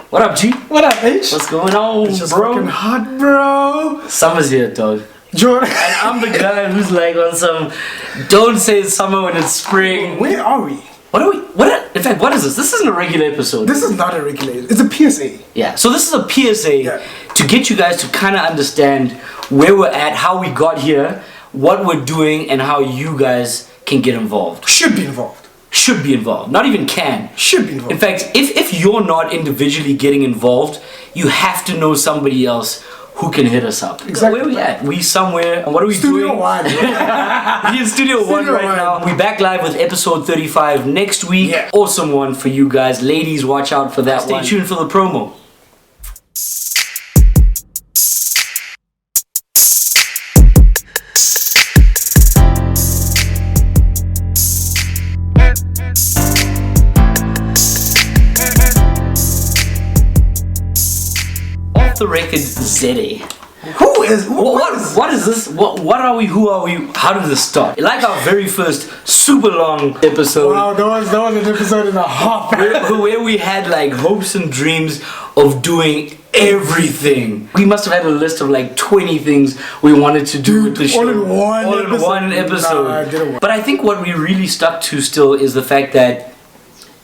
What up, G? What up, H? What's going on, It's just bro? fucking hot, bro. Summer's here, dog. Jordan. And I'm the guy who's like on some, don't say it's summer when it's spring. Where are we? What are we, in fact, what is this? This isn't a regular episode. This is not a regular, it's a PSA. Yeah, so this is a PSA to get you guys to kind of understand where we're at, how we got here, what we're doing, and how you guys can get involved. Should be involved. Should be involved, not even can. Should be involved. In fact, if you're not individually getting involved, you have to know somebody else who can hit us up. Exactly. Where we at? We somewhere. And what are we Studio doing? One. We're in Studio One right now. We back live with episode 35 next week. Yeah. Awesome one for you guys. Ladies, watch out for that one. Stay tuned for the promo. Off the record ZA. What is this? What are we? Who are we? How did this start? Like our very first super long episode. Wow, that was an episode and a half. where we had like hopes and dreams of doing everything. We must have had a list of like 20 things we wanted to do with the show. All in one episode. Nah, I didn't want. But I think what we really stuck to still is the fact that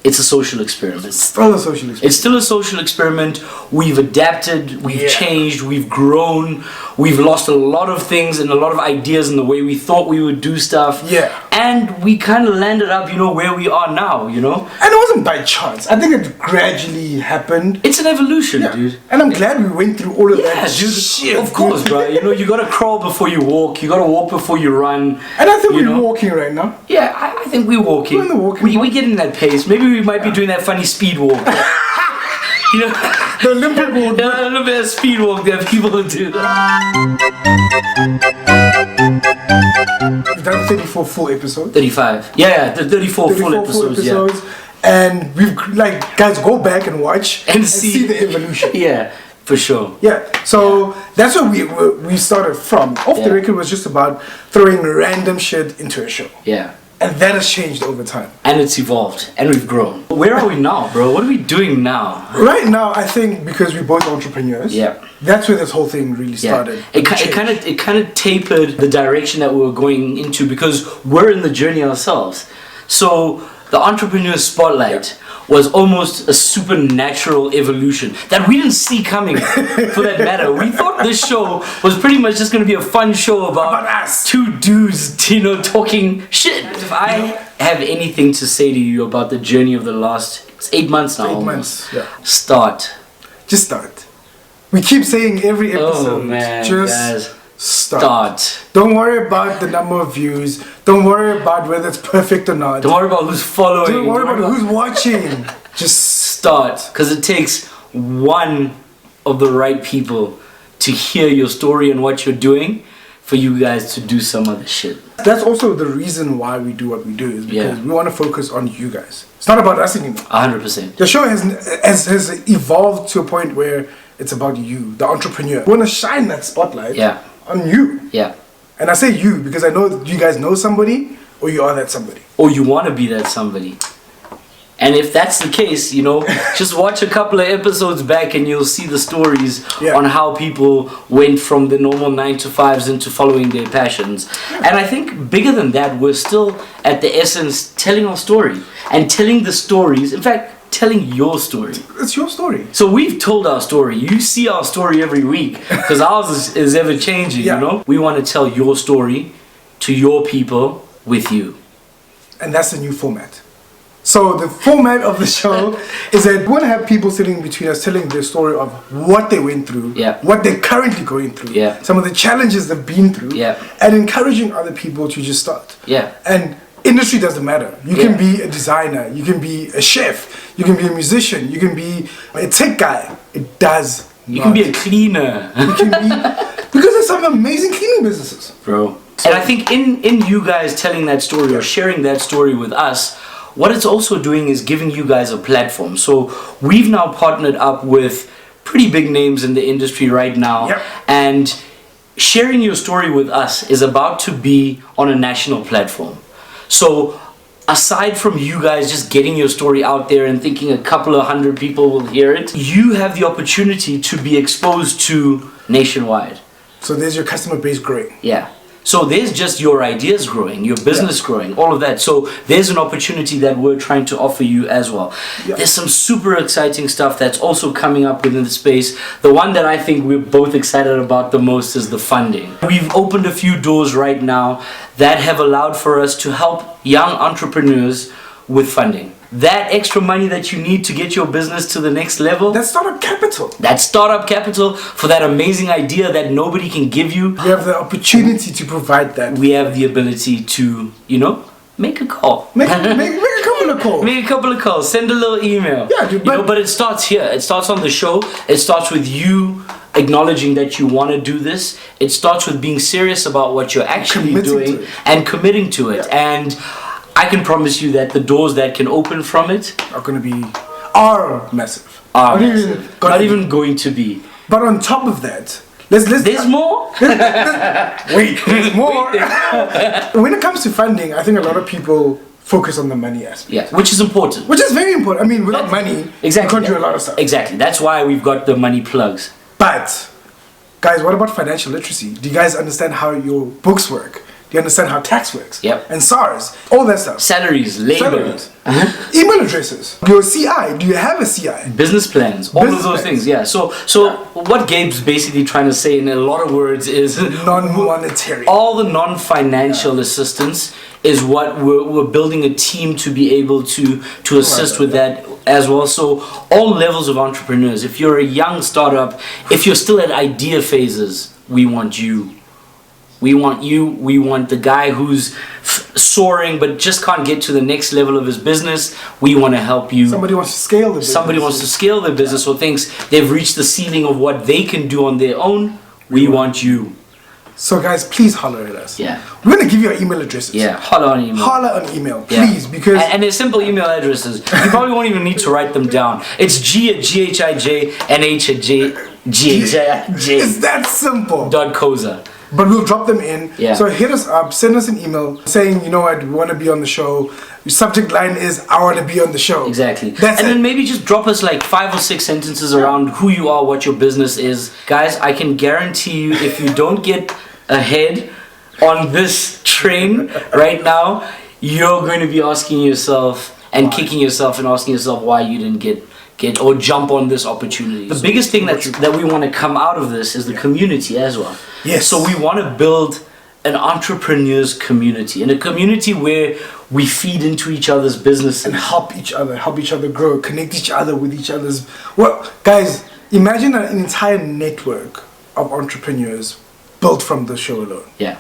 it's a social experiment. Still a social experiment. It's still a social experiment. We've adapted, we've changed, we've grown, we've lost a lot of things and a lot of ideas in the way we thought we would do stuff. Yeah. And we kind of landed up, where we are now, And it wasn't by chance. I think it gradually happened. It's an evolution, dude. And I'm glad we went through all of that dude. shit. Of course, bro. You gotta crawl before you walk. You gotta walk before you run. And I think we're walking right now. Yeah, I think we're walking. We're in the walking we get in that pace. Maybe we might be doing that funny speed walk. The Olympic walk. A little bit of speed walk that people do. We've done 34 full episodes. 35. Yeah, the 34 full episodes. Yeah. And we've guys go back and watch and see the evolution. Yeah, for sure. Yeah, so that's where we started from. Off the record was just about throwing random shit into a show. Yeah. And that has changed over time. And it's evolved. And we've grown. Where are we now, bro? What are we doing now? Right now, I think because we're both entrepreneurs. Yeah. That's where this whole thing really started. It kind of tapered the direction that we were going into because we're in the journey ourselves. So the entrepreneur spotlight was almost a supernatural evolution that we didn't see coming, for that matter. We thought this show was pretty much just going to be a fun show about us. Two dudes, talking shit. If I have anything to say to you about the journey of the last, it's 8 months now. 8 months, yeah. Start. Just start. We keep saying every episode. Oh man, just guys. Start. Don't worry about the number of views. Don't worry about whether it's perfect or not. Don't worry about who's following. Don't worry about who's watching. Just start. Because it takes one of the right people to hear your story and what you're doing for you guys to do some other shit. That's also the reason why we do what we do, is because we want to focus on you guys. It's not about us anymore. 100%. The show has evolved to a point where it's about you, the entrepreneur. We want to shine that spotlight on you. Yeah. And I say you because I know you guys know somebody, or you are that somebody. Or you want to be that somebody. And if that's the case, just watch a couple of episodes back and you'll see the stories on how people went from the normal 9-to-5s into following their passions. And I think bigger than that, we're still at the essence telling our story. And telling the stories, in fact, telling your story. It's your story. So we've told our story. You see our story every week because ours is ever changing, We want to tell your story to your people with you. And that's the new format. So the format of the show is that we want to have people sitting between us telling their story of what they went through, what they're currently going through, some of the challenges they've been through, and encouraging other people to just start. And industry doesn't matter. You can be a designer, you can be a chef, you can be a musician, you can be a tech guy. It does You can be a cleaner. You can be, because there's some amazing cleaning businesses. Bro. And I think in you guys telling that story or sharing that story with us, what it's also doing is giving you guys a platform. So we've now partnered up with pretty big names in the industry right now. And sharing your story with us is about to be on a national platform. So aside from you guys just getting your story out there and thinking a couple of hundred people will hear it, you have the opportunity to be exposed to nationwide. So there's your customer base growing. Yeah. So there's just your ideas growing, your business growing, all of that. So there's an opportunity that we're trying to offer you as well. Yeah. There's some super exciting stuff that's also coming up within the space. The one that I think we're both excited about the most is the funding. We've opened a few doors right now that have allowed for us to help young entrepreneurs with funding. That extra money that you need to get your business to the next level. That's startup capital. That's startup capital for that amazing idea that nobody can give you. We have the opportunity to provide that. We have the ability to, you know, make a call. Make a couple of calls. Make a couple of calls. Send a little email. Yeah, dude, but it starts here. It starts on the show. It starts with you acknowledging that you want to do this. It starts with being serious about what you're actually doing and committing to it. Yeah. And I can promise you that the doors that can open from it are massive. Not even going to be. But on top of that, there's more. Wait, there's more. When it comes to funding, I think a lot of people focus on the money aspect. Yeah, which is important. Which is very important. I mean, without money, you can't do a lot of stuff. Exactly. That's why we've got the money plugs. But, guys, what about financial literacy? Do you guys understand how your books work? Do you understand how tax works? Yep. And SARS, all that stuff. Salaries, labor. Email addresses. Your CI. Do you have a CI? Business plans. All of those things. Yeah. So what Gabe's basically trying to say in a lot of words is non-monetary. All the non-financial assistance is what we're building a team to be able to assist with that as well. So all levels of entrepreneurs. If you're a young startup, if you're still at idea phases, we want you. We want you. We want the guy who's soaring but just can't get to the next level of his business. We want to help you. Somebody wants to scale their business. Somebody wants to scale their business or thinks they've reached the ceiling of what they can do on their own. We want you. So guys, please holler at us. Yeah. We're going to give you our email addresses. Yeah, holler on email. Holler on email, please, because... And they're simple email addresses. You probably won't even need to write them down. It's G@GHIJ, NH@GHIJ. It's that simple. .kwa-zulu. But we'll drop them in. Yeah. So hit us up, send us an email saying, you know what, we want to be on the show. Your subject line is, I want to be on the show. Exactly. Then maybe just drop us like 5 or 6 sentences around who you are, what your business is. Guys, I can guarantee you if you don't get ahead on this train right now, you're going to be asking yourself and kicking yourself and asking yourself why you didn't get or jump on this opportunity. The biggest thing that we want to come out of this is the community as well. Yes. So we want to build an entrepreneurs community, and a community where we feed into each other's businesses and help each other grow, connect each other with each other's. Well, guys, imagine an entire network of entrepreneurs built from the show alone. Yeah.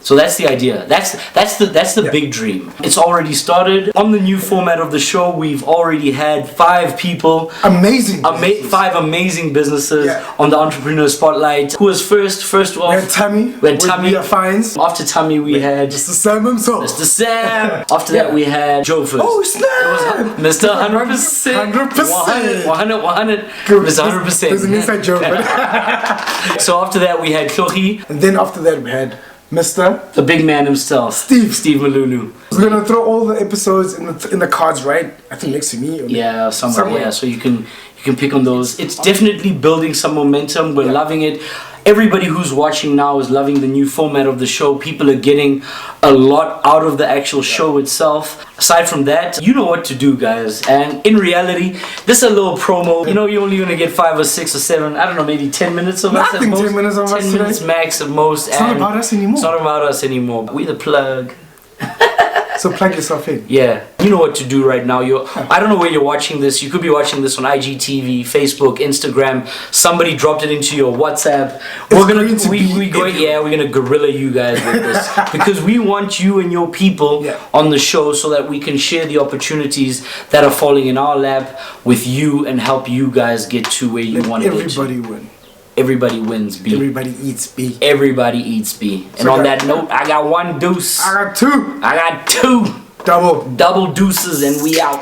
So that's the idea. That's the big dream. It's already started. On the new format of the show, we've already had 5 people. Amazing. 5 amazing businesses on the Entrepreneur Spotlight. Who was first? First off, we had Tammy. We had Tammy. Fines. After Tammy, we had Mr. Sam himself. Mr. Sam. After that, we had Joe first. Oh, snap! Mr. 100%. 100%. 100. Mr. 100%. There's an inside joke. So after that, we had Klohi. And then after that, we had Mr. The big man himself, Steve Malulu. We're gonna throw all the episodes in the cards, right? I think next to me. Or somewhere. Yeah, so you can pick on those. It's definitely building some momentum. We're loving it. Everybody who's watching now is loving the new format of the show. People are getting a lot out of the actual show itself. Aside from that, you know what to do, guys. And in reality, this is a little promo. You know, you're only gonna get 5 or 6 or 7, I don't know, maybe 10 minutes of us at most. 10 minutes of us. 10 minutes max at most. It's not about us anymore. It's not about us anymore. We the plug. So plug yourself in. Yeah, you know what to do right now. I don't know where you're watching this. You could be watching this on IGTV, Facebook, Instagram. Somebody dropped it into your WhatsApp. We're gonna guerrilla you guys with this because we want you and your people on the show so that we can share the opportunities that are falling in our lap with you and help you guys get to where you want to get to. Everybody win. Everybody wins B. Everybody eats B. Everybody eats B. And on that note, I got 1 deuce. I got 2. I got 2. Double deuces, and we out.